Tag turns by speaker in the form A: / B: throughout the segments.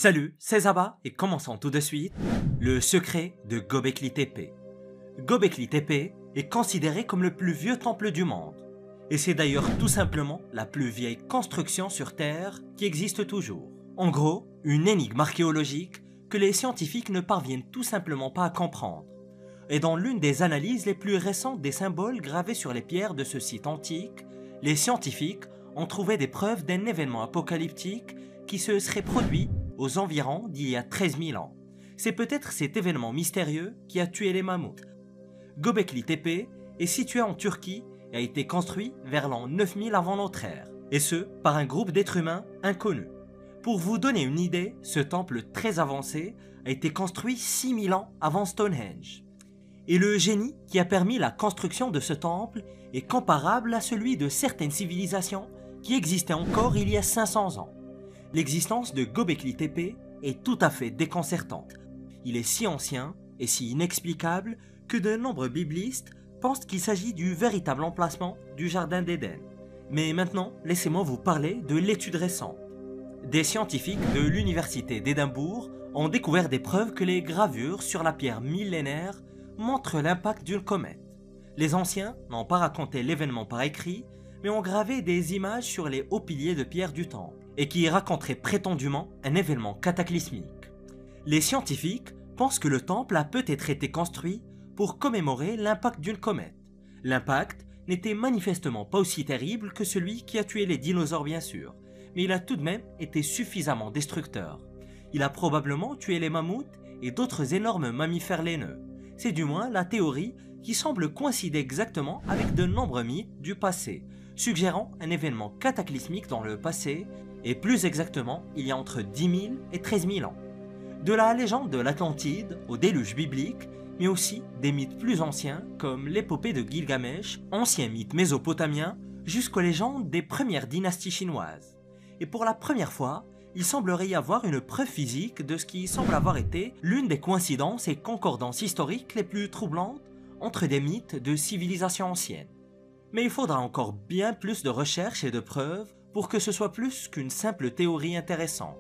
A: Salut, c'est Zaba et commençons tout de suite le secret de Göbekli Tepe. Göbekli Tepe est considéré comme le plus vieux temple du monde. Et c'est d'ailleurs tout simplement la plus vieille construction sur Terre qui existe toujours. En gros, une énigme archéologique que les scientifiques ne parviennent tout simplement pas à comprendre. Et dans l'une des analyses les plus récentes des symboles gravés sur les pierres de ce site antique, les scientifiques ont trouvé des preuves d'un événement apocalyptique qui se serait produit aux environs d'il y a 13 000 ans. C'est peut-être cet événement mystérieux qui a tué les mammouths. Göbekli Tepe est situé en Turquie et a été construit vers l'an 9000 avant notre ère, et ce, par un groupe d'êtres humains inconnus. Pour vous donner une idée, ce temple très avancé a été construit 6000 ans avant Stonehenge. Et le génie qui a permis la construction de ce temple est comparable à celui de certaines civilisations qui existaient encore il y a 500 ans. L'existence de Göbekli Tepe est tout à fait déconcertante. Il est si ancien et si inexplicable que de nombreux biblistes pensent qu'il s'agit du véritable emplacement du Jardin d'Éden. Mais maintenant, laissez-moi vous parler de l'étude récente. Des scientifiques de l'université d'Édimbourg ont découvert des preuves que les gravures sur la pierre millénaire montrent l'impact d'une comète. Les anciens n'ont pas raconté l'événement par écrit, mais ont gravé des images sur les hauts piliers de pierre du temple, et qui raconteraient prétendument un événement cataclysmique. Les scientifiques pensent que le temple a peut-être été construit pour commémorer l'impact d'une comète. L'impact n'était manifestement pas aussi terrible que celui qui a tué les dinosaures bien sûr, mais il a tout de même été suffisamment destructeur. Il a probablement tué les mammouths et d'autres énormes mammifères laineux. C'est du moins la théorie qui semble coïncider exactement avec de nombreux mythes du passé, suggérant un événement cataclysmique dans le passé, et plus exactement il y a entre 10 000 et 13 000 ans. De la légende de l'Atlantide au déluge biblique, mais aussi des mythes plus anciens comme l'épopée de Gilgamesh, ancien mythe mésopotamien, jusqu'aux légendes des premières dynasties chinoises. Et pour la première fois, il semblerait y avoir une preuve physique de ce qui semble avoir été l'une des coïncidences et concordances historiques les plus troublantes entre des mythes de civilisations anciennes. Mais il faudra encore bien plus de recherches et de preuves pour que ce soit plus qu'une simple théorie intéressante.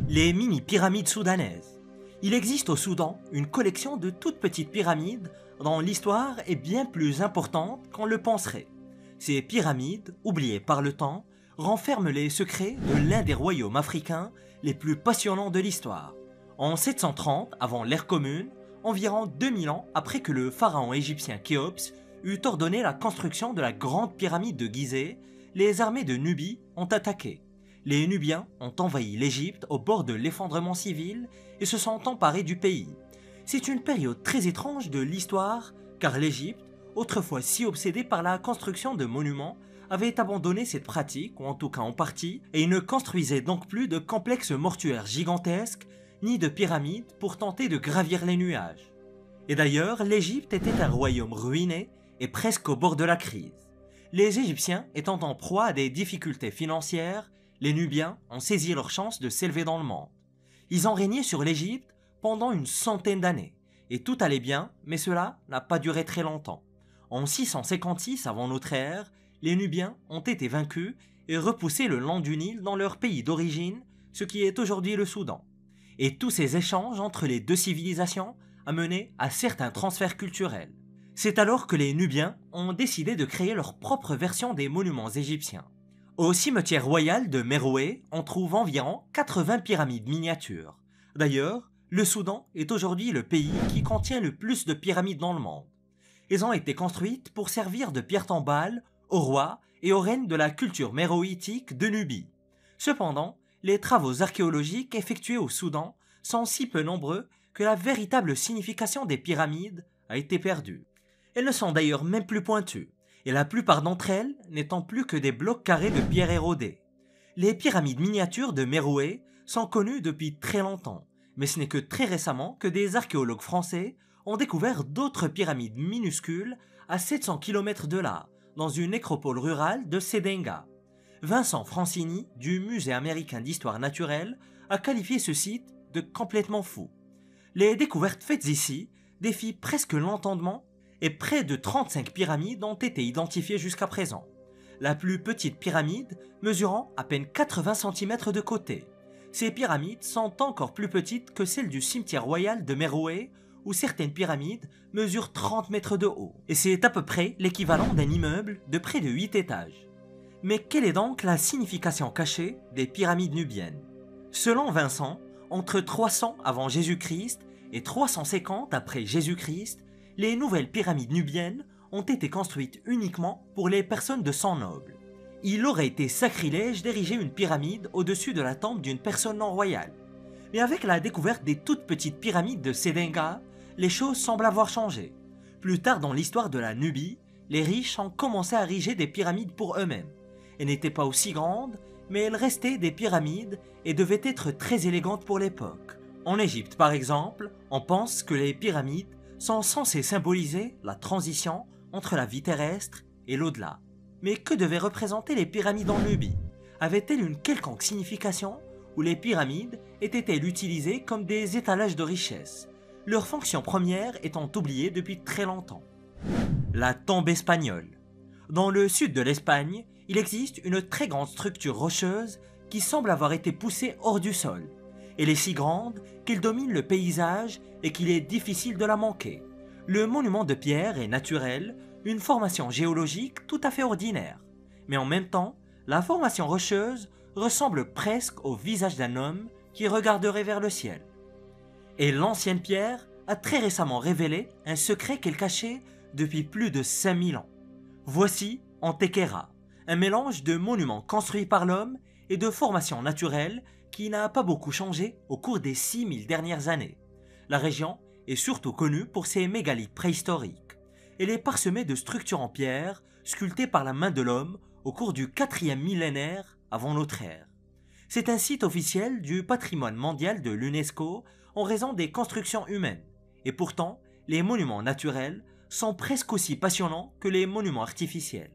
A: Les mini-pyramides soudanaises. Il existe au Soudan une collection de toutes petites pyramides dont l'histoire est bien plus importante qu'on le penserait. Ces pyramides, oubliées par le temps, renferment les secrets de l'un des royaumes africains les plus passionnants de l'histoire. En 730 avant l'ère commune, environ 2000 ans après que le pharaon égyptien Khéops eut ordonné la construction de la grande pyramide de Gizeh, les armées de Nubie ont attaqué. Les Nubiens ont envahi l'Égypte au bord de l'effondrement civil et se sont emparés du pays. C'est une période très étrange de l'histoire car l'Égypte, autrefois si obsédée par la construction de monuments, avait abandonné cette pratique, ou en tout cas en partie, et il ne construisait donc plus de complexes mortuaires gigantesques ni de pyramides pour tenter de gravir les nuages. Et d'ailleurs, l'Égypte était un royaume ruiné et presque au bord de la crise. Les Égyptiens étant en proie à des difficultés financières, les Nubiens ont saisi leur chance de s'élever dans le monde. Ils ont régné sur l'Égypte pendant une centaine d'années, et tout allait bien, mais cela n'a pas duré très longtemps. En 656 avant notre ère, les Nubiens ont été vaincus et repoussés le long du Nil dans leur pays d'origine, ce qui est aujourd'hui le Soudan. Et tous ces échanges entre les deux civilisations a mené à certains transferts culturels. C'est alors que les Nubiens ont décidé de créer leur propre version des monuments égyptiens. Au cimetière royal de Méroé, on trouve environ 80 pyramides miniatures. D'ailleurs, le Soudan est aujourd'hui le pays qui contient le plus de pyramides dans le monde. Elles ont été construites pour servir de pierre tombale aux rois et aux reines de la culture méroïtique de Nubie. Cependant, les travaux archéologiques effectués au Soudan sont si peu nombreux que la véritable signification des pyramides a été perdue. Elles ne sont d'ailleurs même plus pointues, et la plupart d'entre elles n'étant plus que des blocs carrés de pierre érodés. Les pyramides miniatures de Méroé sont connues depuis très longtemps, mais ce n'est que très récemment que des archéologues français ont découvert d'autres pyramides minuscules à 700 km de là, dans une nécropole rurale de Sédenga. Vincent Francini, du Musée américain d'histoire naturelle, a qualifié ce site de complètement fou. Les découvertes faites ici défient presque l'entendement et près de 35 pyramides ont été identifiées jusqu'à présent. La plus petite pyramide mesurant à peine 80 cm de côté. Ces pyramides sont encore plus petites que celles du cimetière royal de Meroé, où certaines pyramides mesurent 30 mètres de haut, et c'est à peu près l'équivalent d'un immeuble de près de 8 étages. Mais quelle est donc la signification cachée des pyramides nubiennes? Selon Vincent, entre 300 avant Jésus-Christ et 350 après Jésus-Christ, les nouvelles pyramides nubiennes ont été construites uniquement pour les personnes de sang noble. Il aurait été sacrilège d'ériger une pyramide au-dessus de la tombe d'une personne non royale. Mais avec la découverte des toutes petites pyramides de Sédenga, les choses semblent avoir changé. Plus tard dans l'histoire de la Nubie, les riches ont commencé à ériger des pyramides pour eux-mêmes. Elles n'étaient pas aussi grandes, mais elles restaient des pyramides et devaient être très élégantes pour l'époque. En Égypte par exemple, on pense que les pyramides sont censées symboliser la transition entre la vie terrestre et l'au-delà. Mais que devaient représenter les pyramides en Nubie? Avaient-elles une quelconque signification ou les pyramides étaient-elles utilisées comme des étalages de richesse, leur fonction première étant oubliée depuis très longtemps? La tombe espagnole. Dans le sud de l'Espagne, il existe une très grande structure rocheuse qui semble avoir été poussée hors du sol. Elle est si grande qu'elle domine le paysage et qu'il est difficile de la manquer. Le monument de pierre est naturel, une formation géologique tout à fait ordinaire. Mais en même temps, la formation rocheuse ressemble presque au visage d'un homme qui regarderait vers le ciel. Et l'ancienne pierre a très récemment révélé un secret qu'elle cachait depuis plus de 5000 ans. Voici Antequera, un mélange de monuments construits par l'homme et de formations naturelles qui n'a pas beaucoup changé au cours des 6000 dernières années. La région est surtout connue pour ses mégalithes préhistoriques. Elle est parsemée de structures en pierre sculptées par la main de l'homme au cours du 4e millénaire avant notre ère. C'est un site officiel du patrimoine mondial de l'UNESCO en raison des constructions humaines. Et pourtant, les monuments naturels sont presque aussi passionnants que les monuments artificiels.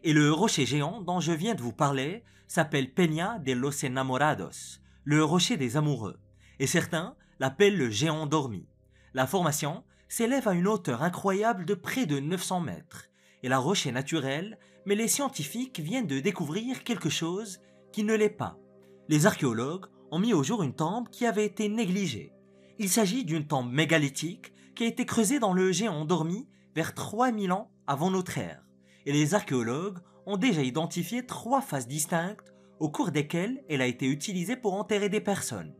A: Et le rocher géant dont je viens de vous parler s'appelle Peña de los Enamorados, le rocher des amoureux, et certains l'appellent le géant dormi. La formation s'élève à une hauteur incroyable de près de 900 mètres, et la roche est naturelle, mais les scientifiques viennent de découvrir quelque chose qui ne l'est pas. Les archéologues ont mis au jour une tombe qui avait été négligée. Il s'agit d'une tombe mégalithique qui a été creusée dans le géant endormi vers 3000 ans avant notre ère, et les archéologues ont déjà identifié 3 phases distinctes au cours desquelles elle a été utilisée pour enterrer des personnes.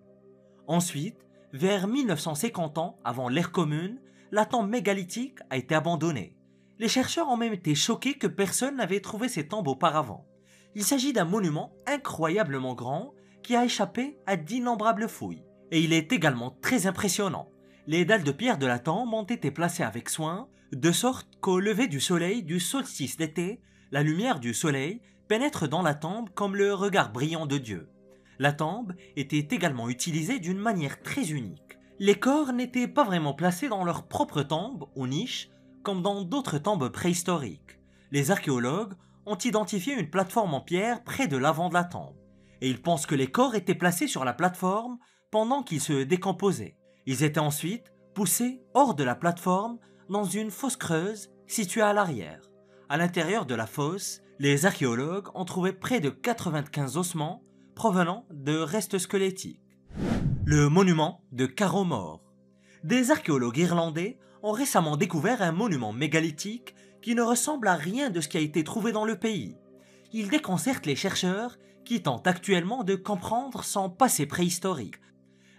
A: Ensuite, vers 1950 ans avant l'ère commune, la tombe mégalithique a été abandonnée. Les chercheurs ont même été choqués que personne n'avait trouvé ces tombes auparavant. Il s'agit d'un monument incroyablement grand qui a échappé à d'innombrables fouilles. Et il est également très impressionnant. Les dalles de pierre de la tombe ont été placées avec soin, de sorte qu'au lever du soleil du solstice d'été, la lumière du soleil pénètre dans la tombe comme le regard brillant de Dieu. La tombe était également utilisée d'une manière très unique. Les corps n'étaient pas vraiment placés dans leur propre tombe ou niche, comme dans d'autres tombes préhistoriques. Les archéologues ont identifié une plateforme en pierre près de l'avant de la tombe, et ils pensent que les corps étaient placés sur la plateforme pendant qu'ils se décomposaient. Ils étaient ensuite poussés hors de la plateforme dans une fosse creuse située à l'arrière. À l'intérieur de la fosse, les archéologues ont trouvé près de 95 ossements provenant de restes squelettiques. Le monument de Carrowmore. Des archéologues irlandais ont récemment découvert un monument mégalithique qui ne ressemble à rien de ce qui a été trouvé dans le pays. Il déconcerte les chercheurs qui tentent actuellement de comprendre son passé préhistorique.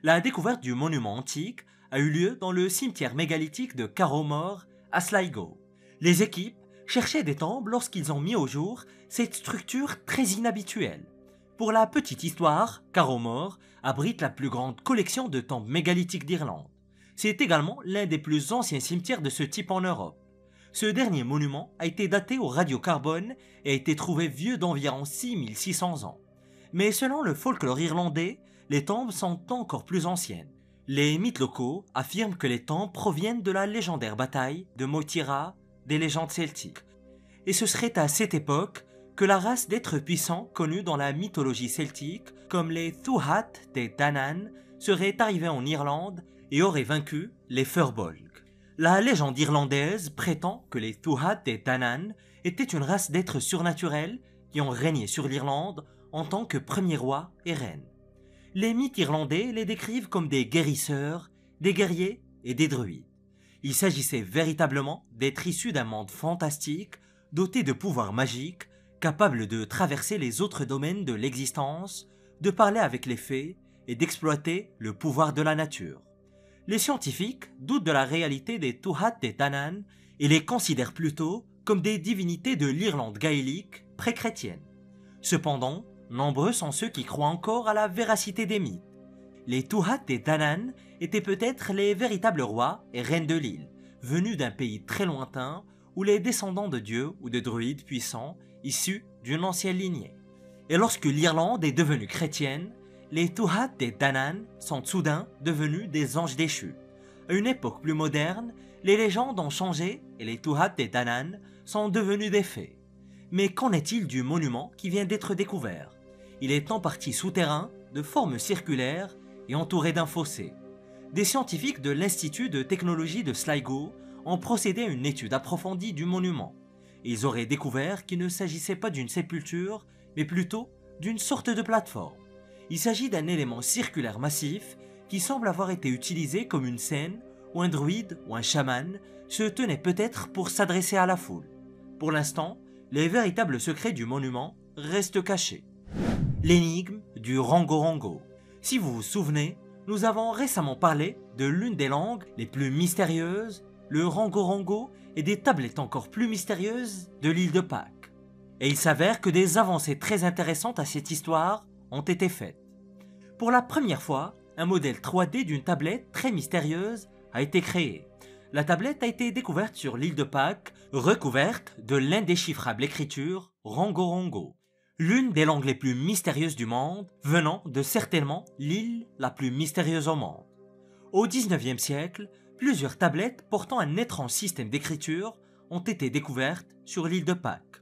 A: La découverte du monument antique a eu lieu dans le cimetière mégalithique de Carrowmore à Sligo. Les équipes cherchaient des tombes lorsqu'ils ont mis au jour cette structure très inhabituelle. Pour la petite histoire, Carrowmore abrite la plus grande collection de tombes mégalithiques d'Irlande. C'est également l'un des plus anciens cimetières de ce type en Europe. Ce dernier monument a été daté au radiocarbone et a été trouvé vieux d'environ 6600 ans. Mais selon le folklore irlandais, les tombes sont encore plus anciennes. Les mythes locaux affirment que les tombes proviennent de la légendaire bataille de Moytira des légendes celtiques. Et ce serait à cette époque que la race d'êtres puissants connus dans la mythologie celtique, comme les Tuatha des Danann, serait arrivée en Irlande et aurait vaincu les Firbolg. La légende irlandaise prétend que les Tuatha des Danann étaient une race d'êtres surnaturels qui ont régné sur l'Irlande en tant que premiers rois et reines. Les mythes irlandais les décrivent comme des guérisseurs, des guerriers et des druides. Il s'agissait véritablement d'être issus d'un monde fantastique, doté de pouvoirs magiques, capables de traverser les autres domaines de l'existence, de parler avec les fées et d'exploiter le pouvoir de la nature. Les scientifiques doutent de la réalité des Tuatha Dé Danann et les considèrent plutôt comme des divinités de l'Irlande gaélique pré-chrétienne. Cependant, nombreux sont ceux qui croient encore à la véracité des mythes. Les Tuatha Dé Danann étaient peut-être les véritables rois et reines de l'île, venus d'un pays très lointain ou les descendants de dieux ou de druides puissants issus d'une ancienne lignée. Et lorsque l'Irlande est devenue chrétienne, les Tuatha Dé Danann sont soudain devenus des anges déchus. À une époque plus moderne, les légendes ont changé et les Tuatha Dé Danann sont devenus des fées. Mais qu'en est-il du monument qui vient d'être découvert? Il est en partie souterrain, de forme circulaire et entouré d'un fossé. Des scientifiques de l'Institut de technologie de Sligo ont procédé à une étude approfondie du monument. Ils auraient découvert qu'il ne s'agissait pas d'une sépulture, mais plutôt d'une sorte de plateforme. Il s'agit d'un élément circulaire massif qui semble avoir été utilisé comme une scène où un druide ou un chaman se tenait peut-être pour s'adresser à la foule. Pour l'instant, les véritables secrets du monument restent cachés. L'énigme du Rongorongo. Si vous vous souvenez, nous avons récemment parlé de l'une des langues les plus mystérieuses, le Rongorongo, et des tablettes encore plus mystérieuses de l'île de Pâques. Et il s'avère que des avancées très intéressantes à cette histoire ont été faites. Pour la première fois, un modèle 3D d'une tablette très mystérieuse a été créé. La tablette a été découverte sur l'île de Pâques, recouverte de l'indéchiffrable écriture Rongorongo, l'une des langues les plus mystérieuses du monde, venant de certainement l'île la plus mystérieuse au monde. Au XIXe siècle, plusieurs tablettes portant un étrange système d'écriture ont été découvertes sur l'île de Pâques.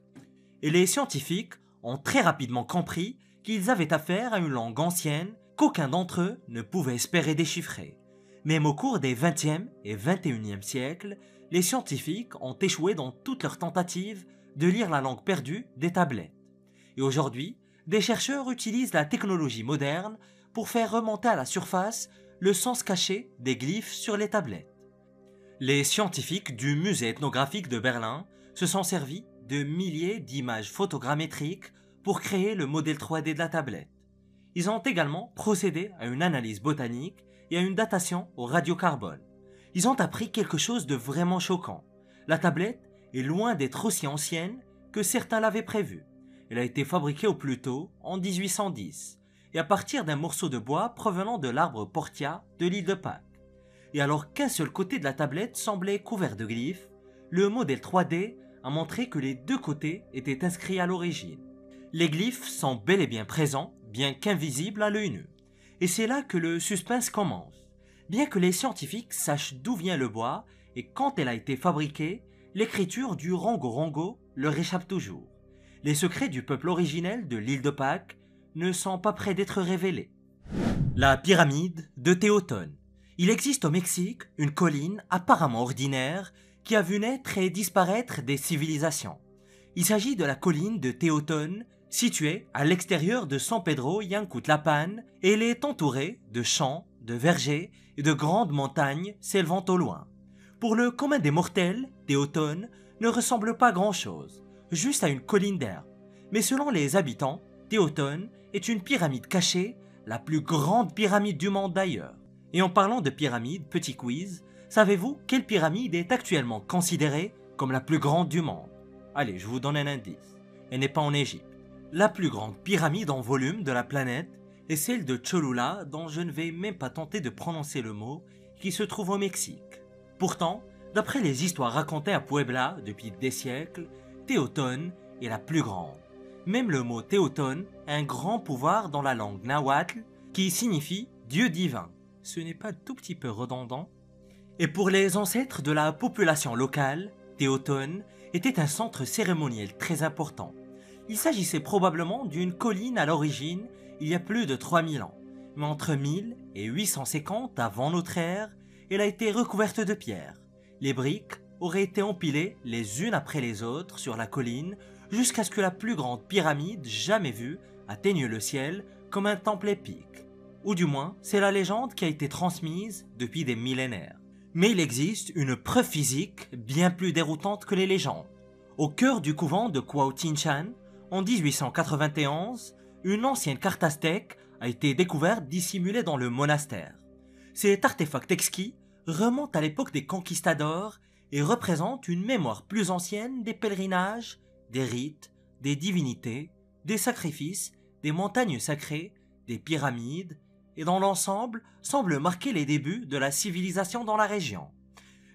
A: Et les scientifiques ont très rapidement compris qu'ils avaient affaire à une langue ancienne qu'aucun d'entre eux ne pouvait espérer déchiffrer. Même au cours des XXe et XXIe siècles, les scientifiques ont échoué dans toutes leurs tentatives de lire la langue perdue des tablettes. Et aujourd'hui, des chercheurs utilisent la technologie moderne pour faire remonter à la surface le sens caché des glyphes sur les tablettes. Les scientifiques du musée ethnographique de Berlin se sont servis de milliers d'images photogrammétriques pour créer le modèle 3D de la tablette. Ils ont également procédé à une analyse botanique et à une datation au radiocarbone. Ils ont appris quelque chose de vraiment choquant. La tablette est loin d'être aussi ancienne que certains l'avaient prévu. Elle a été fabriquée au plus tôt en 1810 et à partir d'un morceau de bois provenant de l'arbre Portia de l'île de Pâques. Et alors qu'un seul côté de la tablette semblait couvert de glyphes, le modèle 3D a montré que les deux côtés étaient inscrits à l'origine. Les glyphes sont bel et bien présents, bien qu'invisibles à l'œil nu. Et c'est là que le suspense commence. Bien que les scientifiques sachent d'où vient le bois et quand elle a été fabriquée, l'écriture du Rongorongo leur échappe toujours. Les secrets du peuple originel de l'île de Pâques ne sont pas près d'être révélés. La pyramide de Théotone. Il existe au Mexique une colline apparemment ordinaire qui a vu naître et disparaître des civilisations. Il s'agit de la colline de Théotone, située à l'extérieur de San Pedro Yancutlapan, et elle est entourée de champs, de vergers et de grandes montagnes s'élevant au loin. Pour le commun des mortels, Théotone ne ressemble pas à grand-chose, juste à une colline d'herbe. Mais selon les habitants, Théotone est une pyramide cachée, la plus grande pyramide du monde d'ailleurs. Et en parlant de pyramide, petit quiz, savez-vous quelle pyramide est actuellement considérée comme la plus grande du monde? Allez, je vous donne un indice. Elle n'est pas en Égypte. La plus grande pyramide en volume de la planète est celle de Cholula, dont je ne vais même pas tenter de prononcer le mot, qui se trouve au Mexique. Pourtant, d'après les histoires racontées à Puebla depuis des siècles, Théotone est la plus grande. Même le mot Théotone a un grand pouvoir dans la langue nahuatl qui signifie Dieu divin. Ce n'est pas tout petit peu redondant? Et pour les ancêtres de la population locale, Théotone était un centre cérémoniel très important. Il s'agissait probablement d'une colline à l'origine il y a plus de 3000 ans, mais entre 1000 et 850 avant notre ère, elle a été recouverte de pierres. Les briques auraient été empilées les unes après les autres sur la colline jusqu'à ce que la plus grande pyramide jamais vue atteigne le ciel comme un temple épique. ou du moins c'est la légende qui a été transmise depuis des millénaires. Mais il existe une preuve physique bien plus déroutante que les légendes. Au cœur du couvent de Cuautinchan, en 1891, une ancienne carte aztèque a été découverte dissimulée dans le monastère. Cet artefact exquis remonte à l'époque des conquistadors et représente une mémoire plus ancienne des pèlerinages, des rites, des divinités, des sacrifices, des montagnes sacrées, des pyramides, et dans l'ensemble semble marquer les débuts de la civilisation dans la région.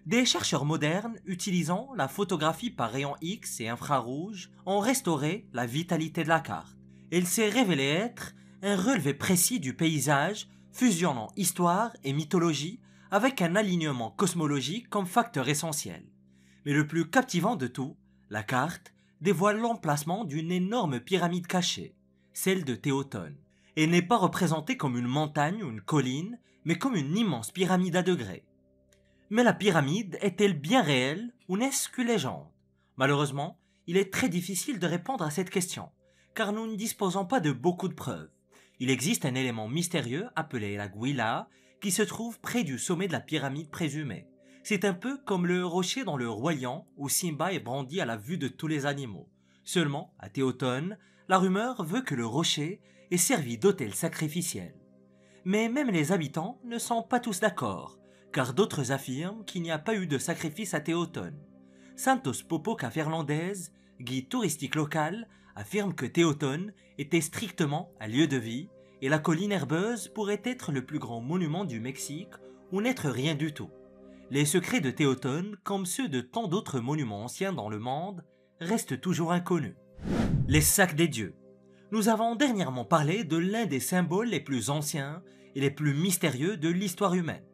A: Des chercheurs modernes utilisant la photographie par rayons X et infrarouge ont restauré la vitalité de la carte. Elle s'est révélée être un relevé précis du paysage fusionnant histoire et mythologie avec un alignement cosmologique comme facteur essentiel. Mais le plus captivant de tout, la carte dévoile l'emplacement d'une énorme pyramide cachée, celle de Théotone. Elle n'est pas représentée comme une montagne ou une colline, mais comme une immense pyramide à degrés. Mais la pyramide est-elle bien réelle ou n'est-ce qu'une légende? Malheureusement, il est très difficile de répondre à cette question, car nous ne disposons pas de beaucoup de preuves. Il existe un élément mystérieux appelé la Gouila, qui se trouve près du sommet de la pyramide présumée. C'est un peu comme le rocher dans le Roi Lion où Simba est brandi à la vue de tous les animaux. Seulement, à Théotone, la rumeur veut que le rocher ait servi d'autel sacrificiel. Mais même les habitants ne sont pas tous d'accord, car d'autres affirment qu'il n'y a pas eu de sacrifice à Théotone. Santos Popoca Fernandez, guide touristique local, affirme que Théotone était strictement un lieu de vie et la colline herbeuse pourrait être le plus grand monument du Mexique ou n'être rien du tout. Les secrets de Théotone, comme ceux de tant d'autres monuments anciens dans le monde, restent toujours inconnus. Les sacs des dieux. Nous avons dernièrement parlé de l'un des symboles les plus anciens et les plus mystérieux de l'histoire humaine.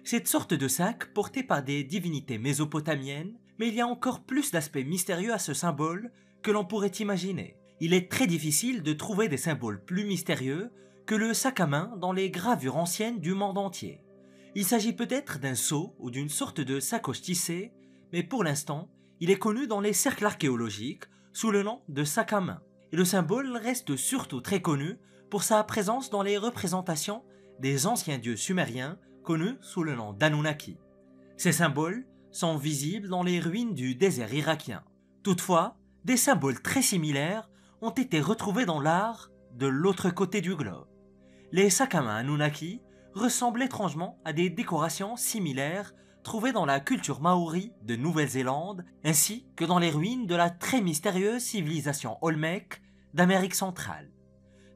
A: Cette sorte de sac porté par des divinités mésopotamiennes, mais il y a encore plus d'aspects mystérieux à ce symbole que l'on pourrait imaginer. Il est très difficile de trouver des symboles plus mystérieux que le sac à main dans les gravures anciennes du monde entier. Il s'agit peut-être d'un seau ou d'une sorte de sacoche tissée, mais pour l'instant, il est connu dans les cercles archéologiques sous le nom de sac à main. Et le symbole reste surtout très connu pour sa présence dans les représentations des anciens dieux sumériens connus sous le nom d'Anunnaki. Ces symboles sont visibles dans les ruines du désert irakien. Toutefois, des symboles très similaires ont été retrouvés dans l'art de l'autre côté du globe. Les sacs à main Anunnaki ressemblent étrangement à des décorations similaires trouvées dans la culture maori de Nouvelle-Zélande ainsi que dans les ruines de la très mystérieuse civilisation Olmec d'Amérique centrale.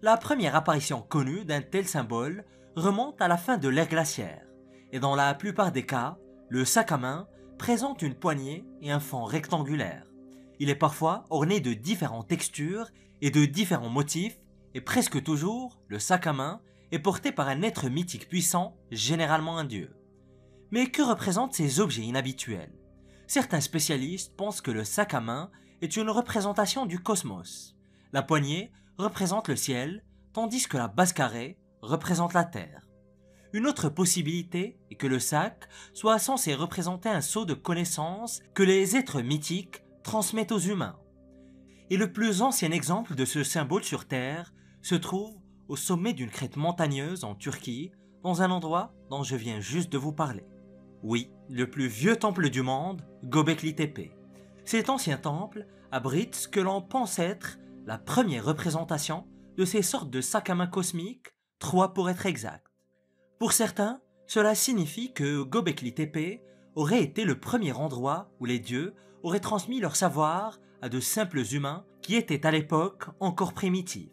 A: La première apparition connue d'un tel symbole remonte à la fin de l'ère glaciaire et dans la plupart des cas, le sac à main présente une poignée et un fond rectangulaire. Il est parfois orné de différentes textures et de différents motifs et presque toujours, le sac à main est porté par un être mythique puissant, généralement un dieu. Mais que représentent ces objets inhabituels? Certains spécialistes pensent que le sac à main est une représentation du cosmos. La poignée représente le ciel, tandis que la base carrée représente la terre. Une autre possibilité est que le sac soit censé représenter un sceau de connaissances que les êtres mythiques transmettent aux humains. Et le plus ancien exemple de ce symbole sur Terre se trouve au sommet d'une crête montagneuse en Turquie, dans un endroit dont je viens juste de vous parler. Oui, le plus vieux temple du monde, Göbekli Tepe. Cet ancien temple abrite ce que l'on pense être la première représentation de ces sortes de sacs à main cosmiques, 3 pour être exact. Pour certains, cela signifie que Göbekli Tepe aurait été le premier endroit où les dieux auraient transmis leur savoir à de simples humains qui étaient à l'époque encore primitifs.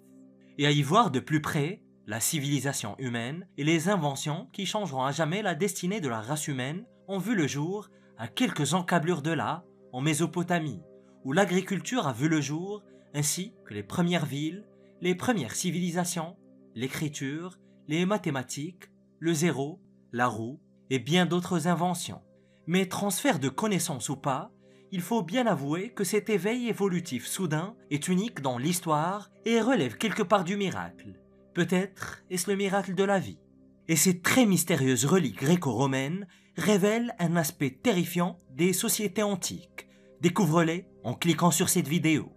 A: Et à y voir de plus près la civilisation humaine et les inventions qui changeront à jamais la destinée de la race humaine ont vu le jour à quelques encablures de là, en Mésopotamie, où l'agriculture a vu le jour, ainsi que les premières villes, les premières civilisations, l'écriture, les mathématiques, le zéro, la roue et bien d'autres inventions. Mais transfert de connaissances ou pas, il faut bien avouer que cet éveil évolutif soudain est unique dans l'histoire et relève quelque part du miracle. Peut-être est-ce le miracle de la vie. Et ces très mystérieuses reliques gréco-romaines révèlent un aspect terrifiant des sociétés antiques. Découvre-les en cliquant sur cette vidéo.